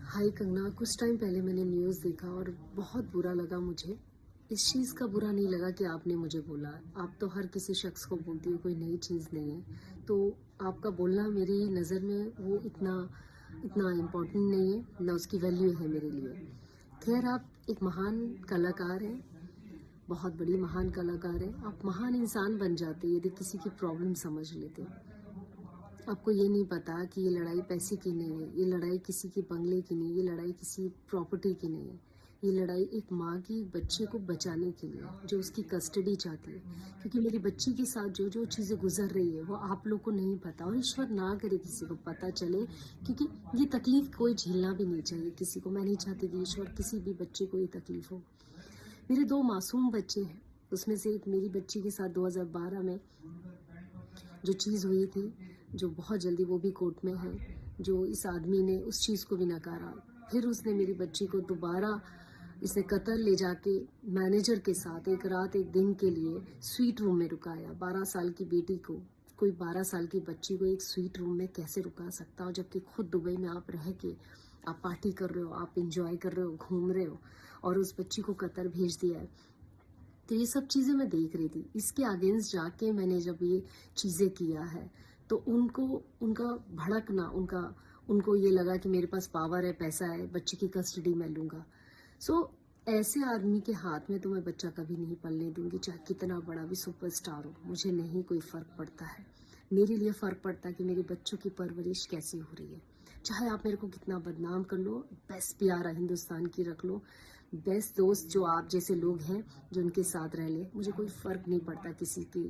हाय कंगना, कुछ टाइम पहले मैंने न्यूज़ देखा और बहुत बुरा लगा मुझे। इस चीज़ का बुरा नहीं लगा कि आपने मुझे बोला। आप तो हर किसी शख्स को बोलती हो, कोई नई चीज़ नहीं है। तो आपका बोलना मेरी नज़र में वो इतना इतना इम्पोर्टेंट नहीं है, ना उसकी वैल्यू है मेरे लिए। खैर, आप एक महान कलाकार हैं, बहुत बड़ी महान कलाकार हैं। आप महान इंसान बन जाते यदि किसी की प्रॉब्लम समझ लेते। आपको ये नहीं पता कि ये लड़ाई पैसे की नहीं है, ये लड़ाई किसी के बंगले की नहीं, ये लड़ाई किसी प्रॉपर्टी की नहीं है। ये लड़ाई एक माँ की बच्चे को बचाने के लिए, जो उसकी कस्टडी चाहती है। क्योंकि मेरी बच्ची के साथ जो जो चीज़ें गुजर रही है वो आप लोग को नहीं पता, और ईश्वर ना करे किसी को पता चले, क्योंकि ये तकलीफ कोई झेलना भी नहीं चाहिए किसी को। मैं नहीं चाहती कि ईश्वर किसी भी बच्चे को ये तकलीफ हो। मेरे 2 मासूम बच्चे हैं, उसमें से एक मेरी बच्ची के साथ 2012 में जो चीज़ हुई थी, जो बहुत जल्दी वो भी कोर्ट में है, जो इस आदमी ने उस चीज़ को भी नकारा। फिर उसने मेरी बच्ची को दोबारा इसने कतर ले जाके मैनेजर के साथ एक रात एक दिन के लिए स्वीट रूम में रुकाया। 12 साल की बेटी को, कोई 12 साल की बच्ची को एक स्वीट रूम में कैसे रुका सकता हो, जबकि खुद दुबई में आप रह के आप पार्टी कर रहे हो, आप इंजॉय कर रहे हो, घूम रहे हो, और उस बच्ची को कतर भेज दिया है। तो ये सब चीज़ें मैं देख रही थी। इसके अगेंस्ट जाके मैंने जब ये चीज़ें किया है, तो उनको उनका भड़कना, उनको ये लगा कि मेरे पास पावर है, पैसा है, बच्चे की कस्टडी मैं लूँगा। सो ऐसे आदमी के हाथ में तो मैं बच्चा कभी नहीं पलने दूँगी, चाहे कितना बड़ा भी सुपरस्टार हो। मुझे नहीं कोई फ़र्क पड़ता है। मेरे लिए फ़र्क पड़ता है कि मेरे बच्चों की परवरिश कैसी हो रही है। चाहे आप मेरे को कितना बदनाम कर लो, बेस्ट प्यारा हिंदुस्तान की रख लो, बेस्ट दोस्त जो आप जैसे लोग हैं जो उनके साथ रह ले, मुझे कोई फ़र्क नहीं पड़ता किसी के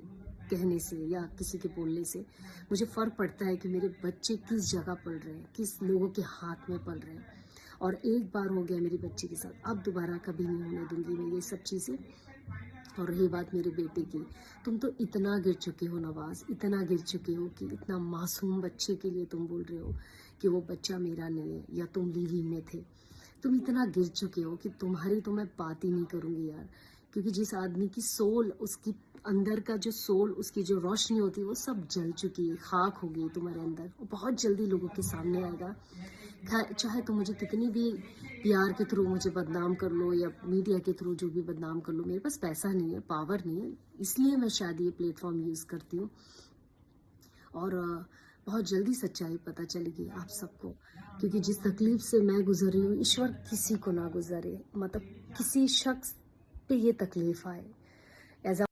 कहने से या किसी के बोलने से। मुझे फ़र्क पड़ता है कि मेरे बच्चे किस जगह पल रहे हैं, किस लोगों के हाथ में पल रहे हैं। और एक बार हो गया मेरी बच्ची के साथ, अब दोबारा कभी नहीं होने दूंगी मैं ये सब चीज़ें। और रही बात मेरे बेटे की, तुम तो इतना गिर चुके हो नवाज, इतना गिर चुके हो कि इतना मासूम बच्चे के लिए तुम बोल रहे हो कि वो बच्चा मेरा नहीं है, या तुम लिव इन में थे। तुम इतना गिर चुके हो कि तुम्हारी तो मैं बात ही नहीं करूँगी यार। क्योंकि जिस आदमी की सोल, उसकी अंदर का जो सोल, उसकी जो रोशनी होती है, वो सब जल चुकी है, खाक हो गई तुम्हारे अंदर। वो बहुत जल्दी लोगों के सामने आएगा। चाहे तुम मुझे कितनी भी पीआर के थ्रू मुझे बदनाम कर लो, या मीडिया के थ्रू जो भी बदनाम कर लो, मेरे पास पैसा नहीं है, पावर नहीं है, इसलिए मैं शायद ये प्लेटफॉर्म यूज़ करती हूँ। और बहुत जल्दी सच्चाई पता चलेगी आप सबको, क्योंकि जिस तकलीफ से मैं गुजर रही हूँ, ईश्वर किसी को ना गुजरे, मतलब किसी शख्स पे ये तकलीफ आए। एज